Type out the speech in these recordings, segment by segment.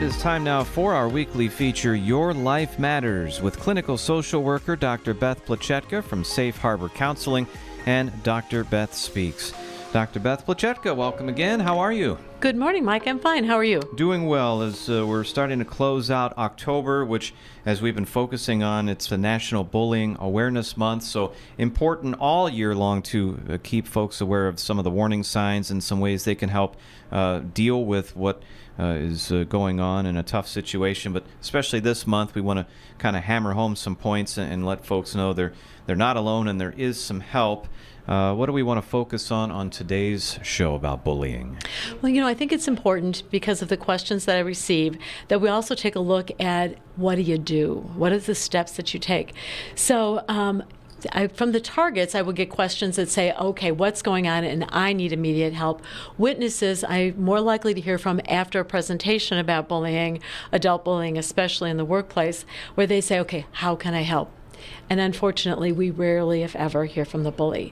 is time now for our weekly feature, Your Life Matters, with clinical social worker Dr. Beth Plachetka from Safe Harbor Counseling and Dr. Beth Speaks. Dr. Beth Plachetka, welcome again. How are you? Good morning, Mike. I'm fine. How are you? Doing well as we're starting to close out October, which, as we've been focusing on, it's the National Bullying Awareness Month, so important all year long to keep folks aware of some of the warning signs and some ways they can help deal with what is going on in a tough situation. But especially this month, we want to kind of hammer home some points and let folks know they're not alone and there is some help. What do we want to focus on today's show about bullying? Well, I think it's important because of the questions that I receive that we also take a look at what do you do? What are the steps that you take? So from the targets, I would get questions that say, okay, what's going on and I need immediate help. Witnesses, I'm more likely to hear from after a presentation about bullying, adult bullying, especially in the workplace, where they say, okay, how can I help? And unfortunately, we rarely, if ever, hear from the bully.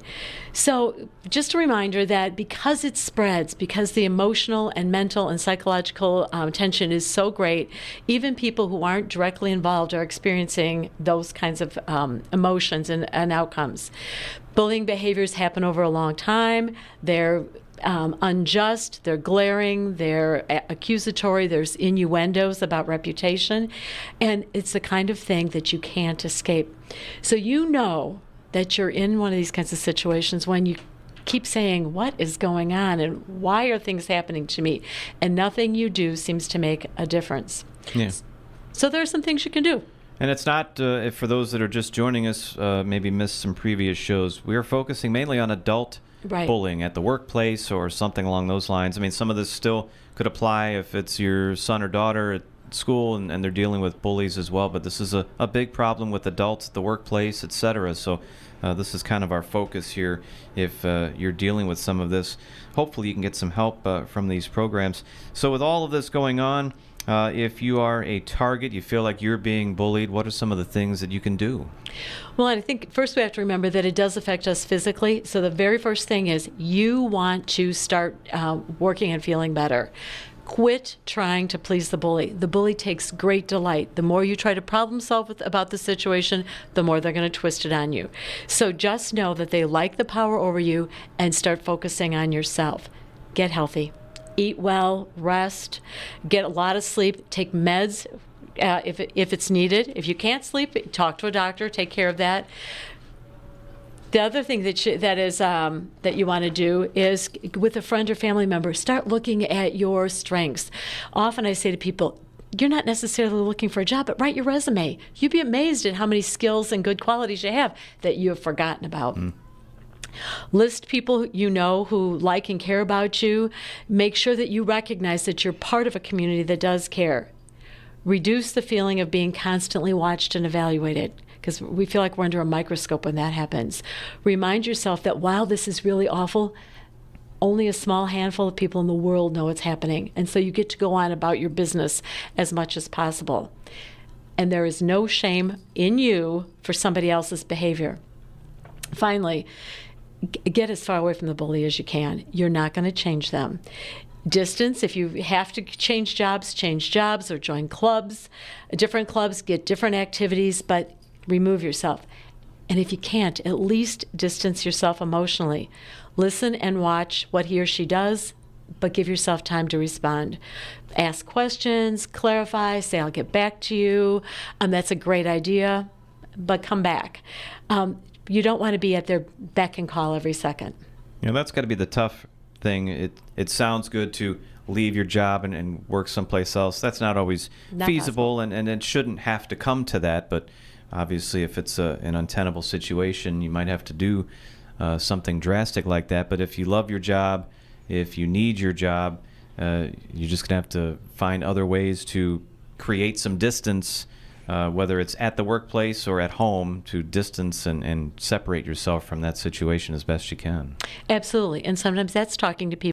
So just a reminder that because it spreads, because the emotional and mental and psychological tension is so great, even people who aren't directly involved are experiencing those kinds of emotions and outcomes. Bullying behaviors happen over a long time. They're unjust, they're glaring, they're accusatory, there's innuendos about reputation, and it's the kind of thing that you can't escape. So you know that you're in one of these kinds of situations when you keep saying, what is going on and why are things happening to me? And nothing you do seems to make a difference. Yeah. So there are some things you can do. And it's not, for those that are just joining us, maybe missed some previous shows, we are focusing mainly on adult bullying at the workplace or something along those lines. I mean, some of this still could apply if it's your son or daughter at school and they're dealing with bullies as well, but this is a big problem with adults at the workplace, etc. So this is kind of our focus here. If you're dealing with some of this, hopefully you can get some help from these programs. So with all of this going on, if you are a target, you feel like you're being bullied, what are some of the things that you can do? Well, I think first we have to remember that it does affect us physically. So the very first thing is you want to start working and feeling better. Quit trying to please the bully. The bully takes great delight. The more you try to problem solve about the situation, the more they're going to twist it on you. So just know that they like the power over you and start focusing on yourself. Get healthy. Eat well, rest, get a lot of sleep, take meds if it's needed. If you can't sleep, talk to a doctor, take care of that. The other thing that you want to do is, with a friend or family member, start looking at your strengths. Often I say to people, you're not necessarily looking for a job, but write your resume. You'd be amazed at how many skills and good qualities you have that you have forgotten about. List people you know who like and care about you. Make sure that you recognize that you're part of a community that does care. Reduce the feeling of being constantly watched and evaluated, because we feel like we're under a microscope when that happens. Remind yourself that while this is really awful, only a small handful of people in the world know what's happening, and so you get to go on about your business as much as possible. And there is no shame in you for somebody else's behavior. Finally, get as far away from the bully as you can. You're not going to change them. Distance, if you have to change jobs or join clubs, different clubs, get different activities, but remove yourself. And if you can't, at least distance yourself emotionally. Listen and watch what he or she does, but give yourself time to respond. Ask questions, clarify, say, I'll get back to you. That's a great idea, but come back. You don't want to be at their beck and call every second. That's got to be the tough thing. It sounds good to leave your job and work someplace else. That's not always feasible, and it shouldn't have to come to that. But obviously, if it's an untenable situation, you might have to do something drastic like that. But if you love your job, if you need your job, you're just going to have to find other ways to create some distance, whether it's at the workplace or at home, to distance and separate yourself from that situation as best you can. Absolutely. And sometimes that's talking to people